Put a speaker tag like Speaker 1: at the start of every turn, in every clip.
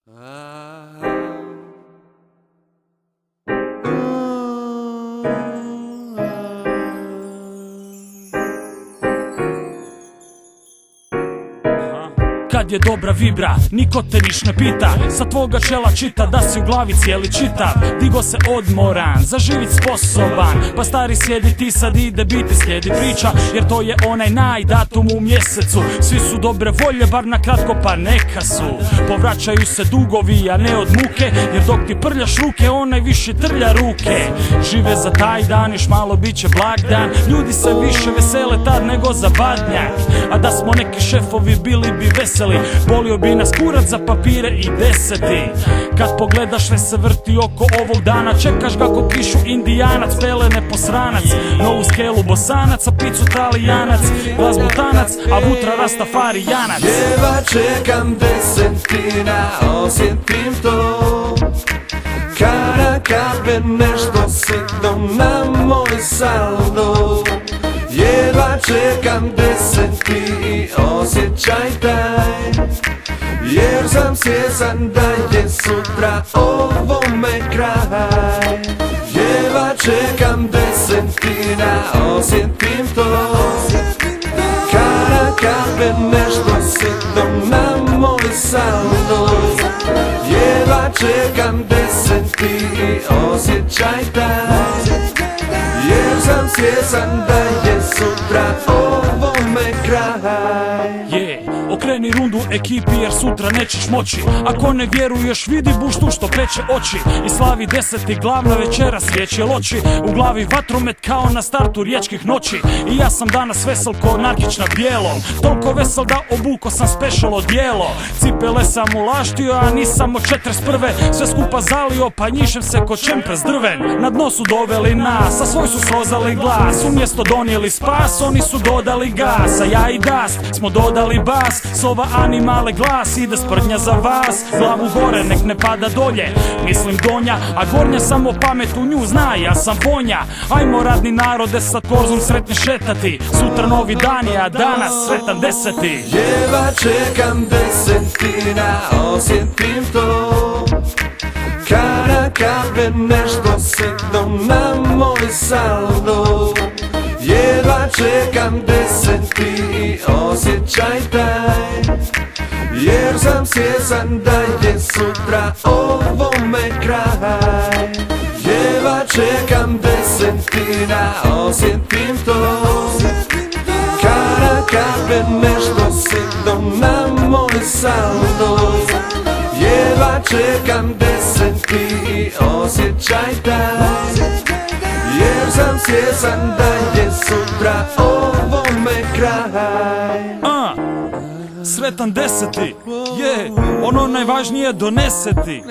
Speaker 1: Kad je dobra vibra, niko te niš ne pita. Sa tvoga čela čita da si u glavi cijeli čitav. Digo se odmoran, za živit sposoban. Pa stari sjedi ti sad ide biti slijedi priča. Jer to je onaj najdatum u mjesecu. Svi su dobre volje, bar na kratko pa neka su. Povraćaju se dugovi, a ne od muke. Jer dok ti prljaš ruke, onaj više trlja ruke. Žive za taj dan, još malo bit će blagdan. Ljudi se više vesele tad nego za badnjak. A da smo neki šefovi bili bi veseli. Bolio bi nas kurac za papire i deseti. Kad pogledaš sve se vrti oko ovog dana. Čekaš ga ko kišu indijanac, pelene posranac. Novu skelu bosanac, a picu talijanac. Glas butanac, a vutra rastafarijanac.
Speaker 2: Jedva čekam desetina, osjetim to. Kada kape nešto sitno na moj saldo. Jedva čekam deseti i osjećaj taj. Jer sam svjesan da je sutra ovome kraj. Jedva čekam desetina, osjetim to. Kada kape nešto sitno na moj saldo. Jedva čekam deseti i osjećaj taj. Jer sam svjesan da je sutra ovome kraj.
Speaker 1: Okreni rundu ekipi jer sutra nećeš moći. Ako ne vjeruješ vidi buštu što peče oči. I slavi deseti, glavna večera svijeće loči. U glavi vatromet kao na startu riječkih noći. I ja sam danas vesel ko narkić na bijelom. Toliko vesel da obuko sam special odijelo. Cipele sam ulaštio a nisam od 41. Sve skupa zalio pa njišem se ko čempe s drven. Na dno su doveli nas, a svoj su srozali glas. Umjesto donijeli spas oni su dodali gas. A ja i Dast smo dodali bas. Sova animale glas ide sprdnja za vas. Glavu gore nek ne pada dolje. Mislim donja, a gornja samo pamet u nju zna, ja sam vonja. Ajmo radni narode sad korzom sretni šetati. Sutra novi dan je, a danas sretan deseti.
Speaker 2: Jedva čekam desetina, osjetim to. Kada kape nešto sitno na moj saldo. Jedva čekam deseti i osjećaj taj. Jer sam svjesan da je sutra ovome kraj. Jedva čekam desetina, osjetim to. Kada kape nešto sitno na moj saldo. Jedva čekam deseti i osjećaj taj. Jer sam svjesan da je sutra ovome kraj.
Speaker 1: Sretan deseti, ono najvažnije doneseti.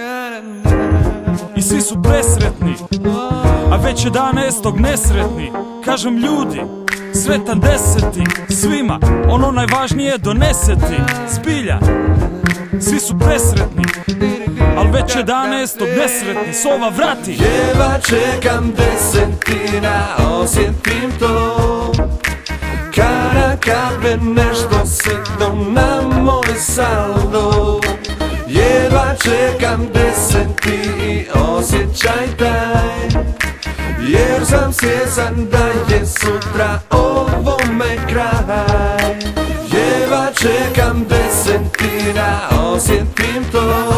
Speaker 1: I svi su presretni, a već 11. nesretni. Kažem ljudi, sretan deseti svima, ono najvažnije doneseti. Zbilja, svi su presretni, al već 11. nesretni. Sova vrati.
Speaker 2: Jedva čekam desetina, osjetim to. Kada kape nešto sitno na moj saldo. Jedva čekam deseti i osjećaj taj. Jer sam svjesan da je sutra ovome kraj. Jedva čekam desetina, osjetim to.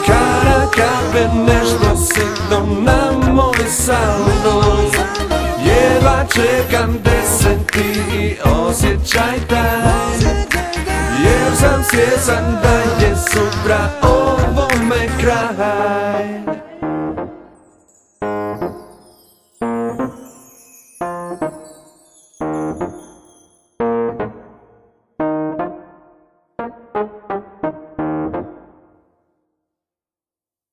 Speaker 2: Kada kape nešto sitno na moj saldo. Jedva čekam deseti i osjećaj taj. Jer sam svjesan da je sutra